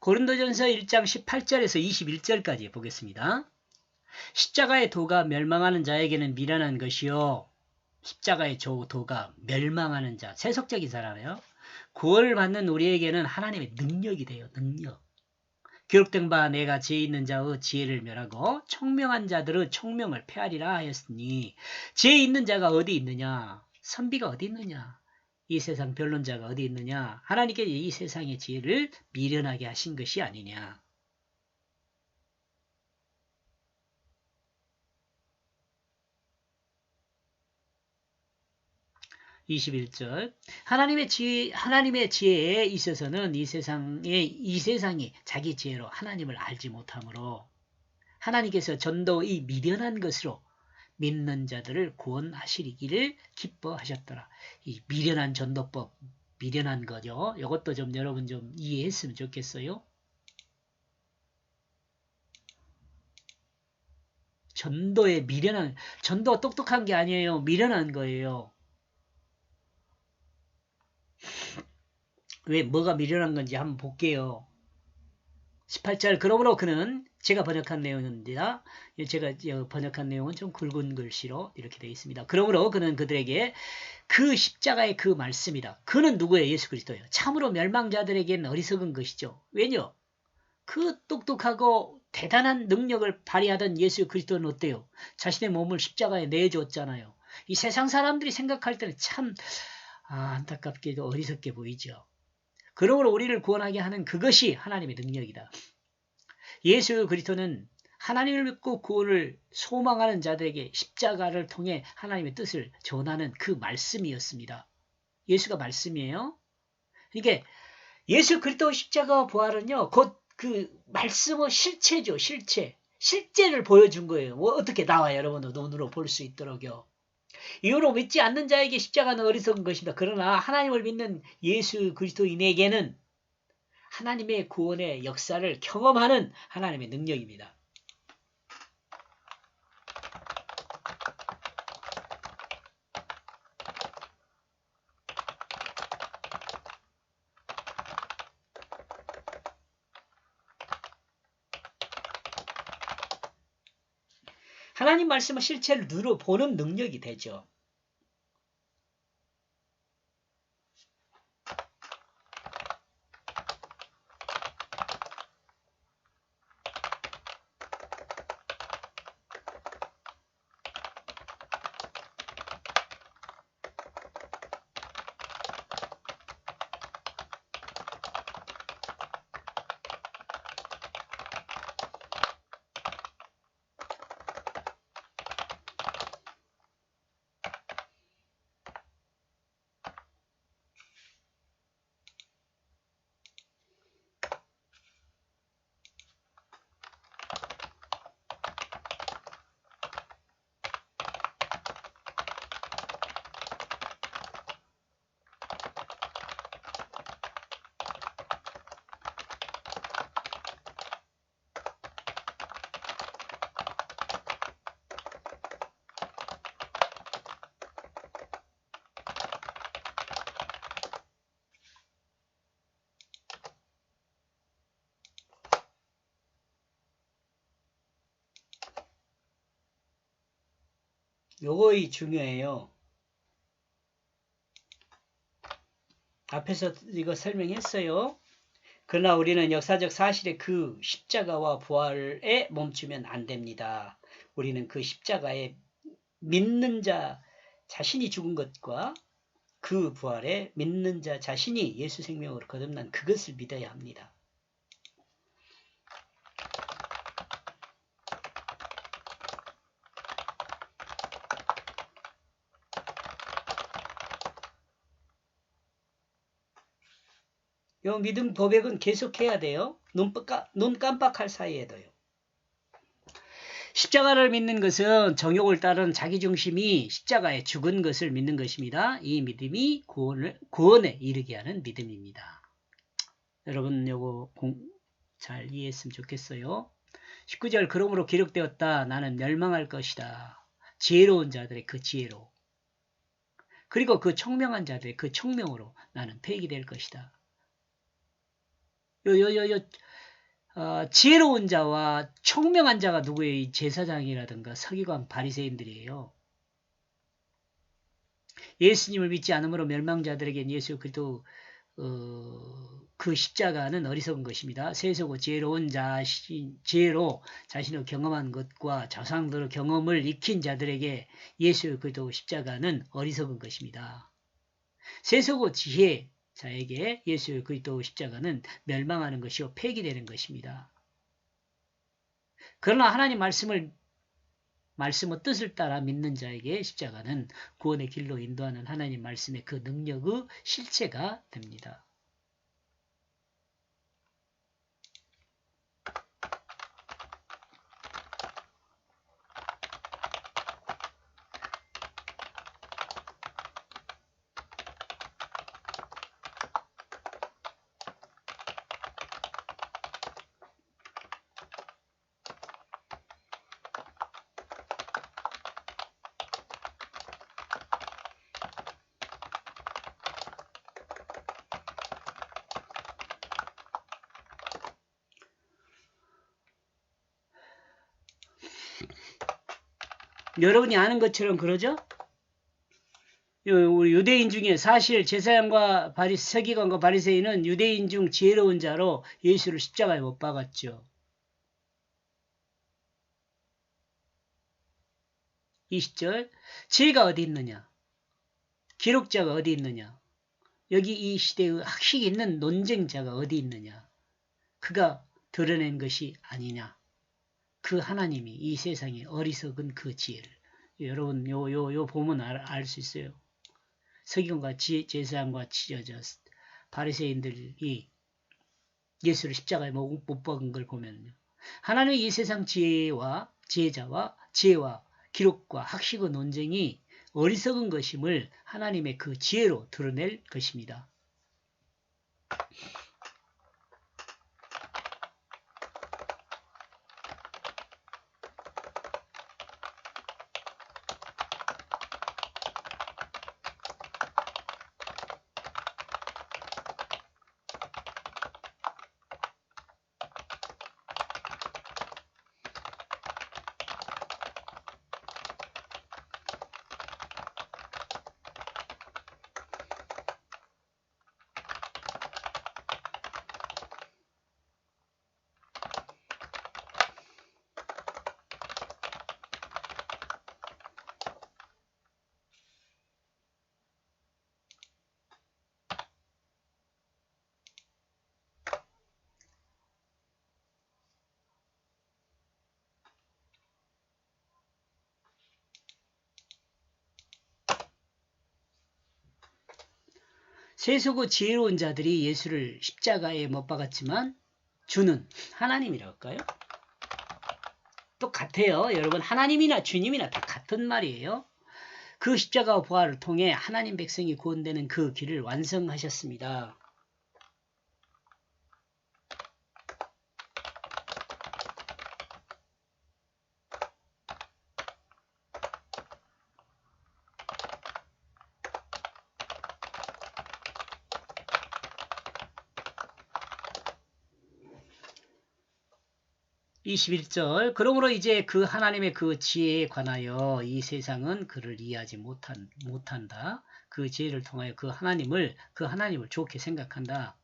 고린도전서 1장 18절에서 21절까지 보겠습니다. 십자가의 도가 멸망하는 자에게는 미련한 것이요. 십자가의 도가 멸망하는 자, 세속적인 사람이에요. 구원을 받는 우리에게는 하나님의 능력이 돼요. 능력. 기록된 바 내가 지혜 있는 자의 지혜를 멸하고 총명한 자들의 총명을 폐하리라 하였으니, 지혜 있는 자가 어디 있느냐? 선비가 어디 있느냐? 이 세상 변론자가 어디 있느냐? 하나님께 이 세상의 지혜를 미련하게 하신 것이 아니냐? (21절) 하나님의 지혜에 있어서는 이 세상이 자기 지혜로 하나님을 알지 못하므로 하나님께서 전도의 미련한 것으로 믿는 자들을 구원하시기를 기뻐하셨더라. 이 미련한 전도법, 미련한 거죠. 이것도 좀 여러분 좀 이해했으면 좋겠어요. 전도의 미련한, 전도가 똑똑한 게 아니에요. 미련한 거예요. 왜 뭐가 미련한 건지 한번 볼게요. 18절 그러므로 그는, 제가 번역한 내용입니다. 제가 번역한 내용은 좀 굵은 글씨로 이렇게 되어 있습니다. 그러므로 그는 그들에게 그 십자가의 그 말씀이다. 그는 누구예요? 예수 그리스도예요. 참으로 멸망자들에게는 어리석은 것이죠. 왜냐? 그 똑똑하고 대단한 능력을 발휘하던 예수 그리스도는 어때요? 자신의 몸을 십자가에 내줬잖아요. 이 세상 사람들이 생각할 때는 참 안타깝게도 어리석게 보이죠. 그러므로 우리를 구원하게 하는 그것이 하나님의 능력이다. 예수 그리스도는 하나님을 믿고 구원을 소망하는 자들에게 십자가를 통해 하나님의 뜻을 전하는 그 말씀이었습니다. 예수가 말씀이에요. 이게 예수 그리스도 십자가와 부활은요, 곧 그 말씀의 실체죠. 실제를 보여준 거예요. 어떻게 나와요? 여러분도 눈으로 볼 수 있도록요. 이후로 믿지 않는 자에게 십자가는 어리석은 것입니다. 그러나 하나님을 믿는 예수 그리스도인에게는 하나님의 구원의 역사를 경험하는 하나님의 능력입니다. 하나님 말씀은 실체를 눈으로 보는 능력이 되죠. 요거이 중요해요. 앞에서 이거 설명했어요. 그러나 우리는 역사적 사실의 그 십자가와 부활에 멈추면 안 됩니다. 우리는 그 십자가에 믿는 자 자신이 죽은 것과 그 부활에 믿는 자 자신이 예수 생명으로 거듭난 그것을 믿어야 합니다. 요 믿음 고백은 계속해야 돼요. 눈 깜빡할 사이에도요. 십자가를 믿는 것은 정욕을 따른 자기중심이 십자가에 죽은 것을 믿는 것입니다. 이 믿음이 구원에 이르게 하는 믿음입니다. 여러분 요거 잘 이해했으면 좋겠어요. 19절 그러므로 기록되었다. 나는 멸망할 것이다. 지혜로운 자들의 그 지혜로, 그리고 그 총명한 자들의 그 총명으로 나는 폐기될 것이다. 지혜로운 자와 총명한 자가 누구예요? 이 제사장이라든가 서기관 바리새인들이에요. 예수님을 믿지 않으므로 멸망자들에겐 예수 그리스도 그 십자가는 어리석은 것입니다. 세세고 지혜로운 지혜로 자신을 경험한 것과 자상들의 경험을 익힌 자들에게 예수 그리스도 십자가는 어리석은 것입니다. 세세고 지혜자에게 예수 그리스도 십자가는 멸망하는 것이요 폐기되는 것입니다. 그러나 하나님 말씀의 뜻을 따라 믿는 자에게 십자가는 구원의 길로 인도하는 하나님 말씀의 그 능력의 실체가 됩니다. 여러분이 아는 것처럼 그러죠? 우리 유대인 중에 사실 제사장과 서기관과 바리새인은 유대인 중 지혜로운 자로 예수를 십자가에 못 박았죠. 20절 지혜가 어디 있느냐? 기록자가 어디 있느냐? 여기 이 시대의 학식 있는 논쟁자가 어디 있느냐? 그가 드러낸 것이 아니냐? 그 하나님이 이 세상에 어리석은 그 지혜를 여러분 요 보면 알 수 있어요. 서기관과 제사장과 바리새인들이 예수를 십자가에 못 박은 걸 보면요. 하나님의 이 세상 지혜와 기록과 학식의 논쟁이 어리석은 것임을 하나님의 그 지혜로 드러낼 것입니다. 세수고 지혜로운 자들이 예수를 십자가에 못 박았지만 주는 하나님이랄까요? 똑같아요. 여러분 하나님이나 주님이나 다 같은 말이에요. 그 십자가와 부활을 통해 하나님 백성이 구원되는 그 길을 완성하셨습니다. (21절) 그러므로 이제 그 하나님의 그 지혜에 관하여 이 세상은 그를 이해하지 못한다. 그 지혜를 통하여 그 하나님을 좋게 생각한다.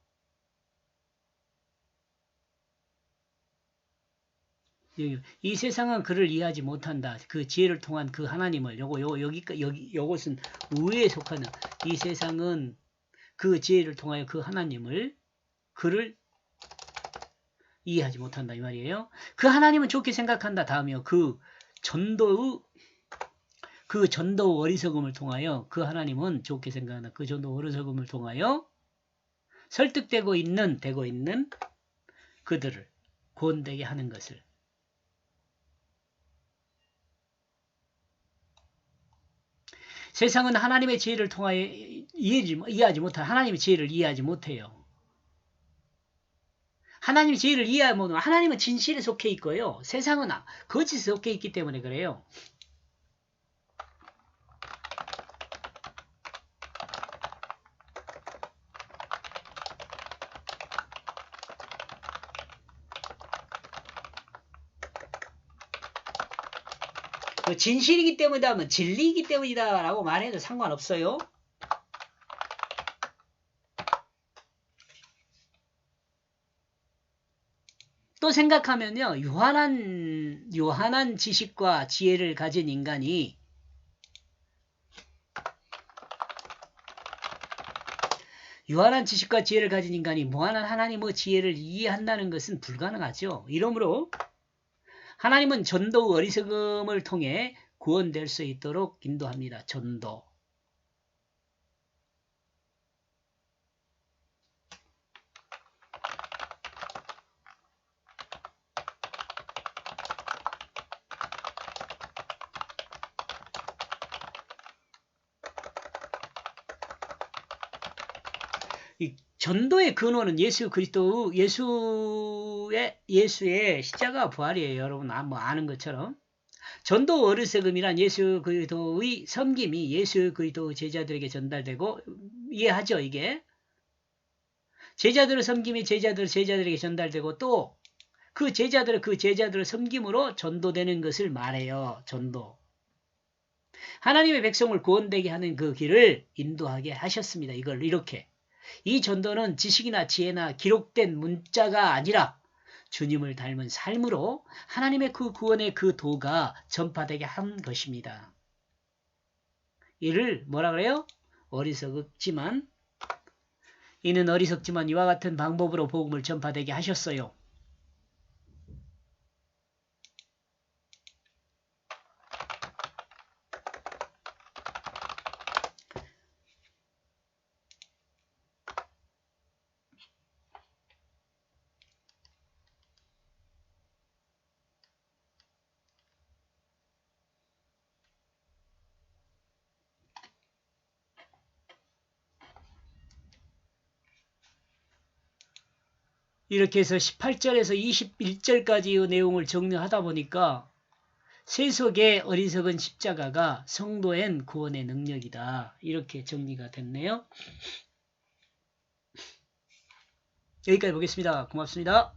이 세상은 그를 이해하지 못한다. 그 지혜를 통한 그 하나님을 요것은 우에 속하는 이 세상은 그 지혜를 통하여 그 하나님을 그를 이해하지 못한다 이 말이에요. 그 하나님은 좋게 생각한다. 다음이요. 그 전도의 어리석음을 통하여 그 하나님은 좋게 생각한다. 그 전도 어리석음을 통하여 설득되고 있는 그들을 구원되게 하는 것을 세상은 하나님의 지혜를 통하여 이해하지 못한 하나님의 지혜를 이해하지 못해요. 하나님의 지혜를 이해하면 하나님은 진실에 속해 있고요. 세상은 거짓에 속해 있기 때문에 그래요. 진실이기 때문이다 하면 진리이기 때문이다 라고 말해도 상관없어요. 또 생각하면요. 유한한 지식과 지혜를 가진 인간이 무한한 하나님의 지혜를 이해한다는 것은 불가능하죠. 이러므로 하나님은 전도 어리석음을 통해 구원될 수 있도록 인도합니다. 전도. 이 전도의 근원은 예수의 십자가 부활이에요. 여러분 뭐 아는 것처럼. 전도 어리석음이란 예수 그리스도의 섬김이 예수 그리스도 제자들에게 전달되고 이해하죠, 이게. 제자들의 섬김이 제자들에게 전달되고 또 그 제자들의 섬김으로 전도되는 것을 말해요. 전도. 하나님의 백성을 구원되게 하는 그 길을 인도하게 하셨습니다. 이걸 이렇게. 이 전도는 지식이나 지혜나 기록된 문자가 아니라 주님을 닮은 삶으로 하나님의 그 구원의 그 도가 전파되게 한 것입니다. 이를 뭐라 그래요? 이는 어리석지만 이와 같은 방법으로 복음을 전파되게 하셨어요. 이렇게 해서 18절에서 21절까지의 내용을 정리하다 보니까 세속의 어리석은 십자가가 성도엔 구원의 능력이다. 이렇게 정리가 됐네요. 여기까지 보겠습니다. 고맙습니다.